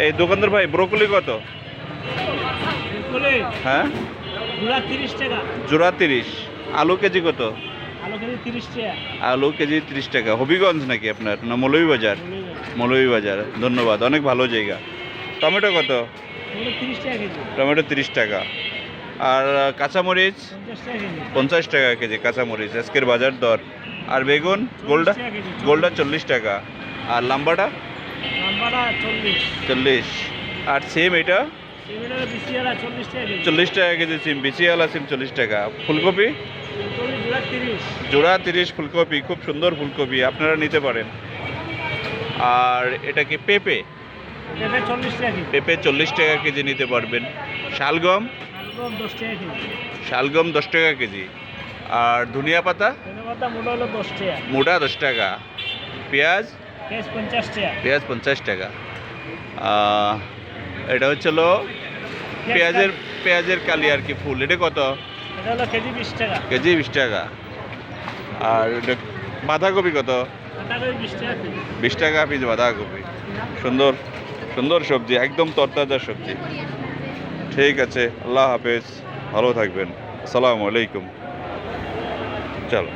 এই দোকানদার ভাই ব্রোকলি কত? হ্যাঁ, জোড়া 30 টাকা। জোড়া 30। আলু কেজি কত? আলু কেজি 30 টাকা। আলু কেজি 30 টাকা। হবিগঞ্জ নাকি আপনার, না মৌলভীবাজার? মৌলভীবাজার, ধন্যবাদ, অনেক ভালো জায়গা। টমেটো কত? 30 টাকা কেজি। টমেটো 30 টাকা। আর কাঁচামরিচ 50 টাকা 50 টাকা কেজি। কেজি কাঁচামরিচ, আজকের বাজার দর। আর বেগুন গোল্ডা? 40 টাকা কেজি। গোল্ডা 40 টাকা। আর লাম্বাটা নাম্বারটা 40। 40। আর সিম এটা সিমের বিসিয়ালা 40 টাকা কেজি। 40 টাকা কেজি সিম, বিচিয়ালা সিম 40 টাকা। ফুলকপি ফুলকপি জোড়া 30। জোড়া 30 ফুলকপি, খুব সুন্দর ফুলকপি, আপনারা নিতে পারেন। আর এটা কি পেঁপে? পেঁপে 40 টাকা কেজি। পেঁপে 40 টাকা কেজি নিতে পারবেন। শালগম আলুগম 10 টাকা কেজি। শালগম 10 টাকা কেজি। আর ধনিয়া পাতা ধনেপাতা মোটা হলো 10 টাকা। মোটা 10 টাকা। পেঁয়াজ পেঁয়াজ 50 টাকা। পেঁয়াজ 50 টাকা। এটা হচ্ছিল পেঁয়াজের কালি আর কি ফুল, এটা কত? এটা হলো কেজি 20 টাকা। কেজি 20 টাকা। আর এটা বাঁধাকপি কত? বাঁধাকপি 20 টাকা কেজি। 20 টাকা পিস বাঁধাকপি। সুন্দর সুন্দর সবজি, একদম তরতাজা সবজি। ঠিক আছে, আল্লাহ হাফেজ, ভালো থাকবেন, আসসালামু আলাইকুম। চলো।